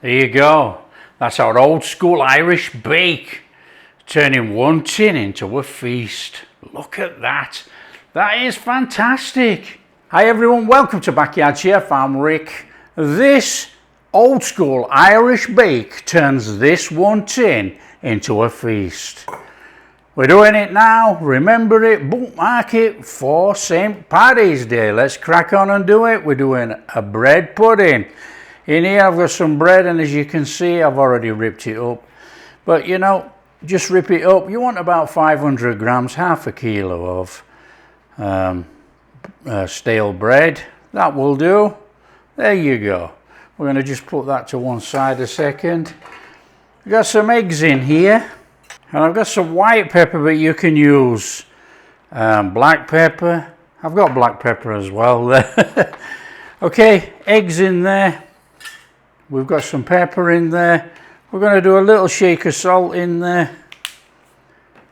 There you go. That's our old school Irish bake, turning one tin into a feast. Look at that. That is fantastic. Hi everyone, welcome to Backyard Chef. I'm Rick. This old school Irish bake turns this one tin into a feast. We're doing it now. Remember it, bookmark it for St. Paddy's Day. Let's crack on and do it. We're doing a bread pudding. In here I've got some bread, and as you can see I've already ripped it up. But you know, just rip it up. You want about 500 grams, half a kilo of stale bread. That will do. There you go. We're going to just put that to one side a second. We've got some eggs in here. And I've got some white pepper, but you can use black pepper. I've got black pepper as well there. Okay, eggs in there. We've got some pepper in there. We're going to do a little shake of salt in there.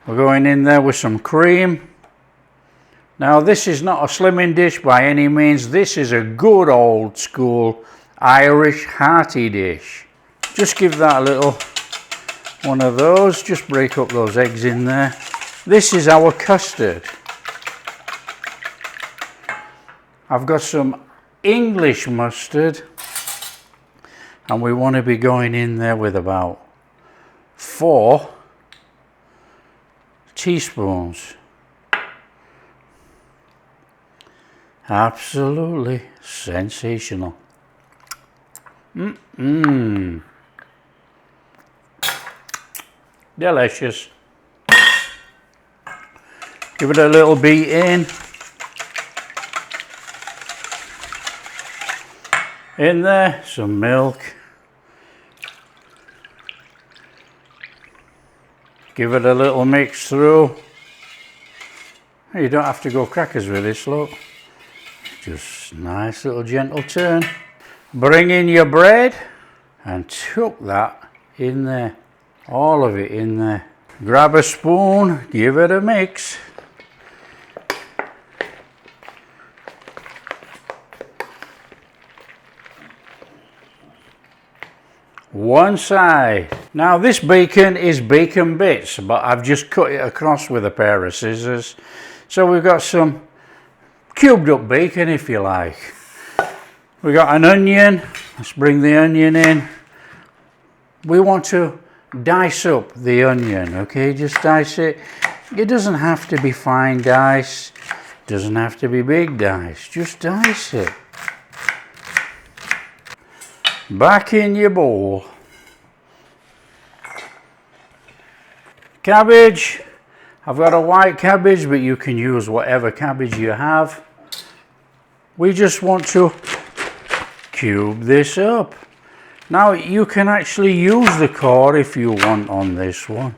We're going in there with some cream. Now this is not a slimming dish by any means. This is a good old school Irish hearty dish. Just give that a little one of those. Just break up those eggs in there. This is our custard. I've got some English mustard, and we want to be going in there with about 4 teaspoons. Absolutely sensational. Delicious. Give it a little beat in. In there, some milk. Give it a little mix through. You don't have to go crackers with this, look. Just nice little gentle turn. Bring in your bread and tuck that in there. All of it in there. Grab a spoon, give it a mix. One side. Now this bacon is bacon bits, but I've just cut it across with a pair of scissors. So we've got some cubed up bacon, if you like. We got an onion. Let's bring the onion in. We want to dice up the onion, okay? Just dice it. It doesn't have to be fine dice. It doesn't have to be big dice. Just dice it. Back in your bowl. Cabbage. I've got a white cabbage, but you can use whatever cabbage you have. We just want to cube this up. Now you can actually use the core if you want on this one,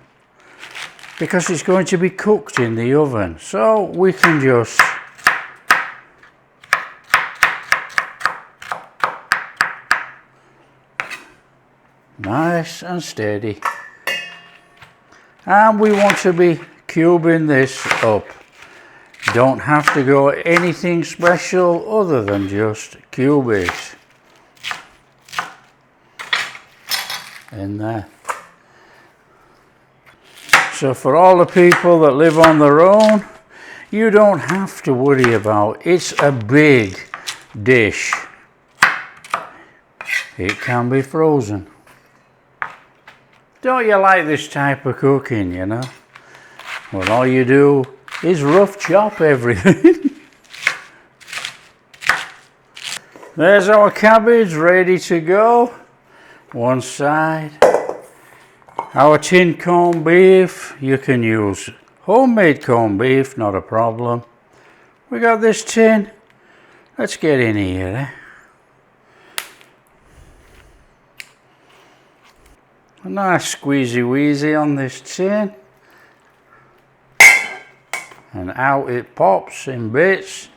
because it's going to be cooked in the oven. So we can just nice and steady. And we want to be cubing this up. Don't have to go anything special other than just cube it. In there. So for all the people that live on their own, you don't have to worry about it. It's a big dish. It can be frozen. Don't you like this type of cooking, you know? Well, all you do is rough chop everything. There's our cabbage ready to go. One side. Our tin corned beef. You can use homemade corned beef, not a problem. We got this tin. Let's get in here, eh? A nice squeezy wheezy on this tin. And out it pops in bits.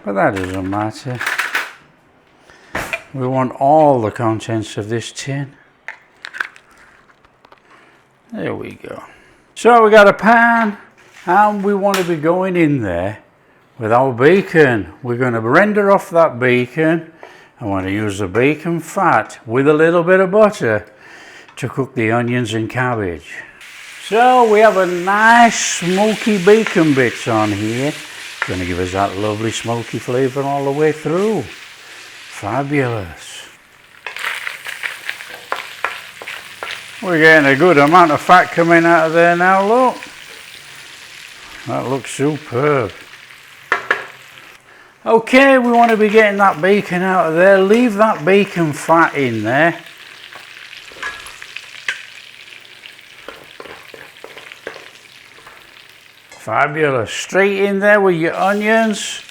But that doesn't matter. We want all the contents of this tin. There we go. So we got a pan, and we want to be going in there with our bacon. We're going to render off that bacon I want to use the bacon fat with a little bit of butter to cook the onions and cabbage. So we have a nice smoky bacon bits on here. It's going to give us that lovely smoky flavour all the way through. Fabulous. We're getting a good amount of fat coming out of there now, look. That looks superb. Okay, we want to be getting that bacon out of there. Leave that bacon fat in there. Fabulous. Straight in there with your onions.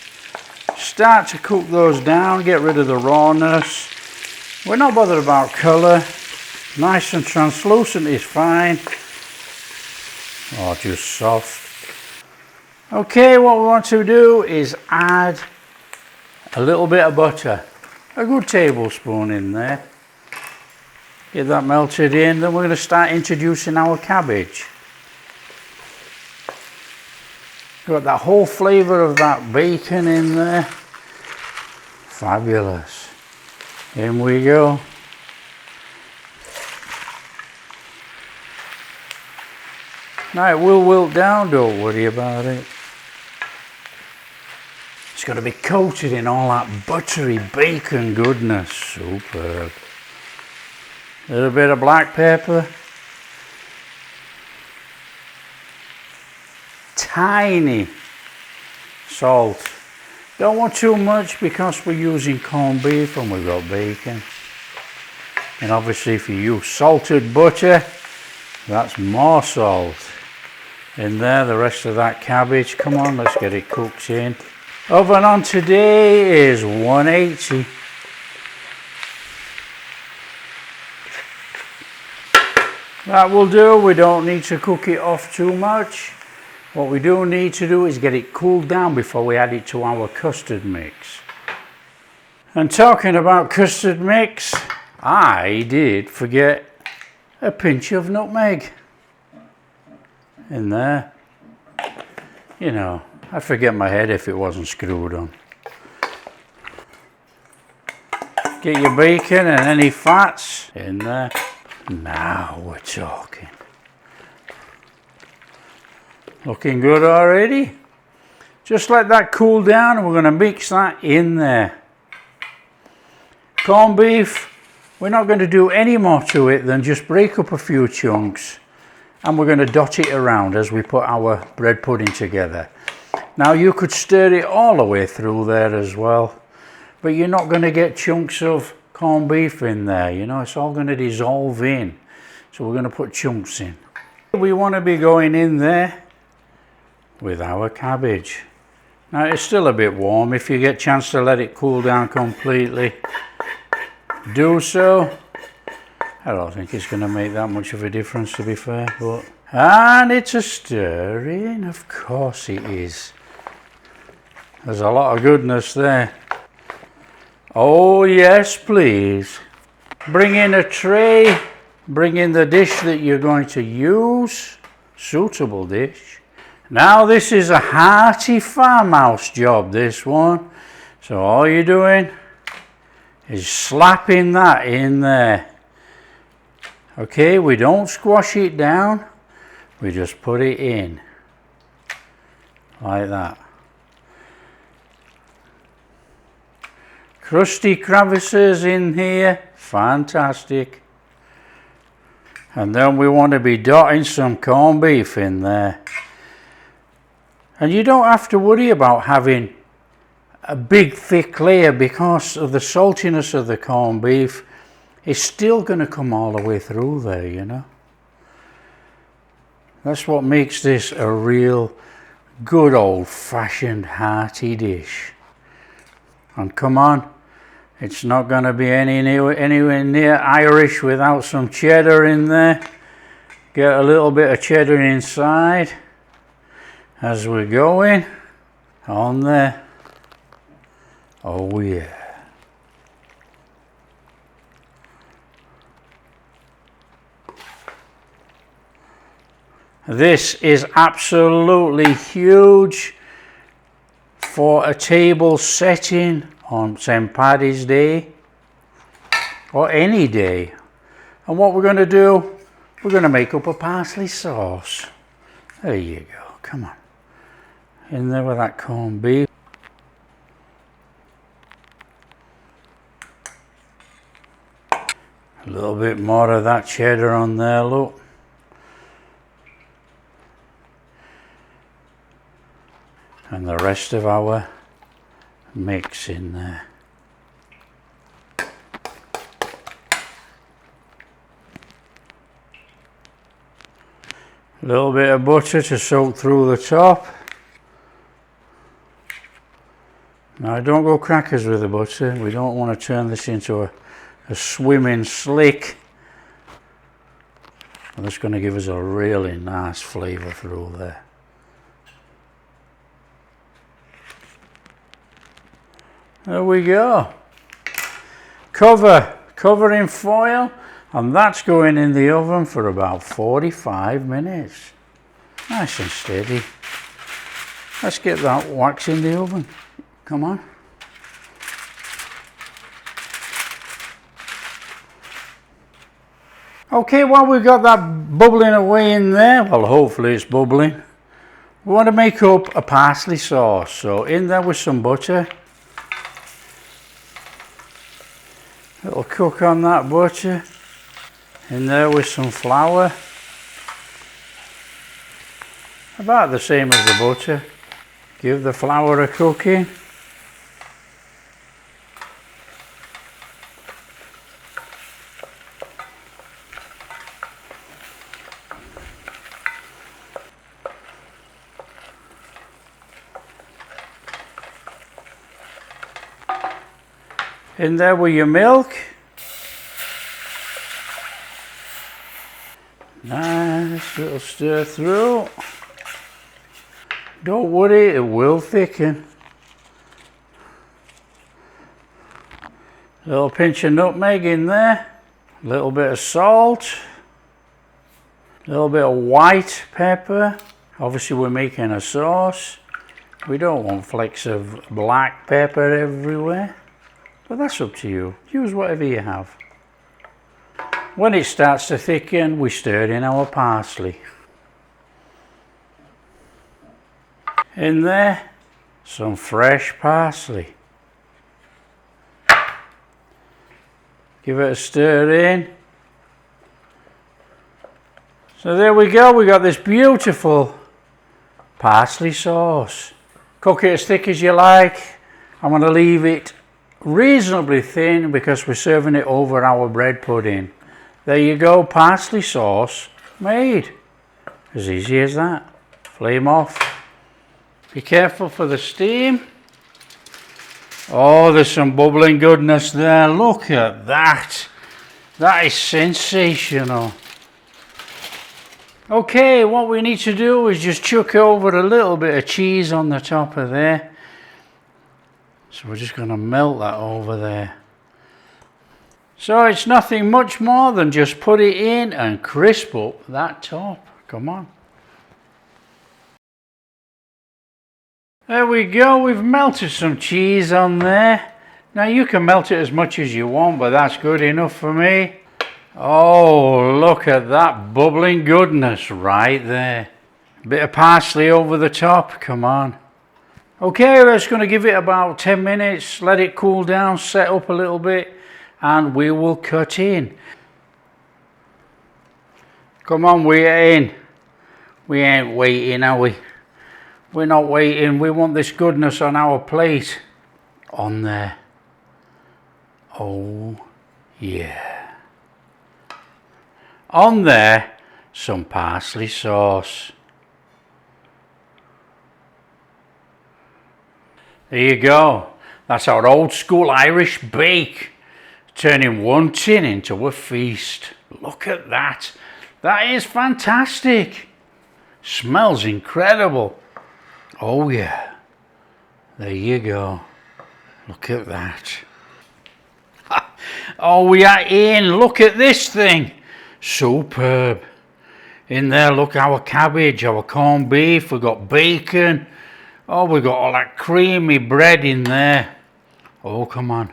Start to cook those down, get rid of the rawness. We're not bothered about colour. Nice and translucent is fine. Or just soft. Okay, what we want to do is add a little bit of butter, a good tablespoon in there. Get that melted in, then we're going to start introducing our cabbage. Got that whole flavour of that bacon in there. Fabulous. In we go. Now it will wilt down, don't worry about it. It's got to be coated in all that buttery bacon goodness. Superb. A little bit of black pepper. Tiny salt. Don't want too much because we're using corned beef and we've got bacon. And obviously if you use salted butter, that's more salt. In there, the rest of that cabbage. Come on, let's get it cooked in. Oven on today is 180. That will do. We don't need to cook it off too much. What we do need to do is get it cooled down before we add it to our custard mix. And talking about custard mix, I did forget a pinch of nutmeg in there. You know, I'd forget my head if it wasn't screwed on. Get your bacon and any fats in there. Now we're talking. Looking good already. Just let that cool down and we're going to mix that in there. Corned beef, we're not going to do any more to it than just break up a few chunks and we're going to dot it around as we put our bread pudding together. Now you could stir it all the way through there as well, but you're not going to get chunks of corned beef in there, you know, it's all going to dissolve in. So we're going to put chunks in. We want to be going in there with our cabbage. Now it's still a bit warm. If you get a chance to let it cool down completely, do so. I don't think it's going to make that much of a difference, to be fair, but and it's a stir in, of course it is. There's a lot of goodness there. Oh yes, please. Bring in a tray, bring in the dish that you're going to use, suitable dish. Now this is a hearty farmhouse job, this one. So all you're doing is slapping that in there. Okay, we don't squash it down, we just put it in like that. Crusty crevices in here, fantastic. And then we want to be dotting some corned beef in there. And you don't have to worry about having a big thick layer because of the saltiness of the corned beef. It's still going to come all the way through there, you know. That's what makes this a real good old-fashioned hearty dish. And come on, it's not going to be anywhere near Irish without some cheddar in there. Get a little bit of cheddar inside as we're going on there. Oh yeah. This is absolutely huge for a table setting on St. Paddy's Day. or any day. And what we're going to do, we're going to make up a parsley sauce. There you go, come on. In there with that corned beef. A little bit more of that cheddar on there, look. And the rest of our mix in there. A little bit of butter to soak through the top. Now don't go crackers with the butter. We don't want to turn this into a swimming slick. And that's going to give us a really nice flavour through there. There we go. Cover in foil, and that's going in the oven for about 45 minutes. Nice and steady. Let's get that wax in the oven. Come on. Okay, while we've got that bubbling away in there, well, hopefully it's bubbling, we want to make up a parsley sauce. So in there with some butter. It'll cook on that butter. In there with some flour. About the same as the butter. Give the flour a cooking. In there with your milk. Nice little stir through. Don't worry, it will thicken. Little pinch of nutmeg in there. A little bit of salt. A little bit of white pepper. Obviously we're making a sauce. We don't want flecks of black pepper everywhere. But that's up to you. Use whatever you have. When it starts to thicken, we stir in our parsley. In there, some fresh parsley. Give it a stir in. So there we go, we got this beautiful parsley sauce. Cook it as thick as you like. I'm going to leave it reasonably thin because we're serving it over our bread pudding. There you go, parsley sauce made. As easy as that. Flame off. Be careful for the steam. Oh, there's some bubbling goodness there. Look at that. That is sensational. Okay, what we need to do is just chuck over a little bit of cheese on the top of there. So we're just going to melt that over there. So it's nothing much more than just put it in and crisp up that top. Come on. There we go, we've melted some cheese on there. Now you can melt it as much as you want, but that's good enough for me. Oh, look at that bubbling goodness right there. A bit of parsley over the top, come on. Okay, we're just going to give it about 10 minutes, let it cool down, set up a little bit, and we will cut in. Come on, we're in. We ain't waiting, are we? We're not waiting, we want this goodness on our plate. On there. Oh, yeah. On there, some parsley sauce. There you go. That's our old school Irish bake. Turning one tin into a feast. Look at that. That is fantastic. Smells incredible. Oh yeah. There you go. Look at that. Oh, we are in. Look at this thing. Superb. In there, look, our cabbage, our corned beef. We've got bacon. Oh, we've got all that creamy bread in there. Oh, come on.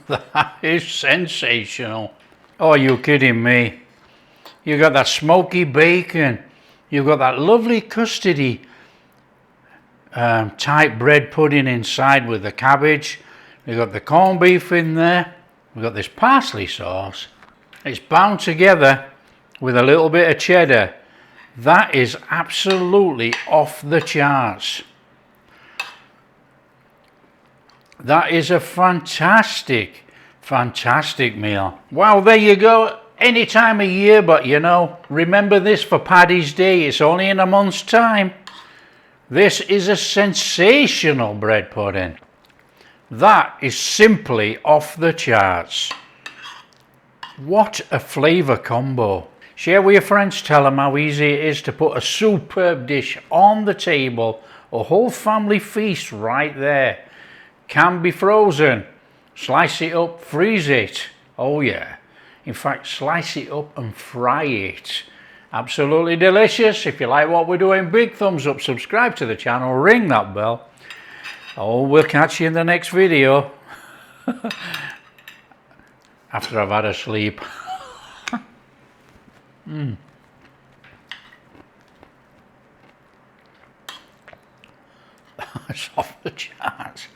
That is sensational. Oh, you're kidding me. You got that smoky bacon. You've got that lovely custardy type bread pudding inside with the cabbage. We've got the corned beef in there. We've got this parsley sauce. It's bound together with a little bit of cheddar. That is absolutely off the charts. That is a fantastic, fantastic meal. Well, there you go. Any time of year, but you know, remember this for Paddy's Day. It's only in a month's time. This is a sensational bread pudding. That is simply off the charts. What a flavour combo. Share with your friends, tell them how easy it is to put a superb dish on the table. A whole family feast right there. Can be frozen. Slice it up, freeze it. Oh yeah. In fact, slice it up and fry it. Absolutely delicious. If you like what we're doing, big thumbs up, subscribe to the channel, ring that bell. Oh, we'll catch you in the next video. After I've had a sleep. It's off the charts.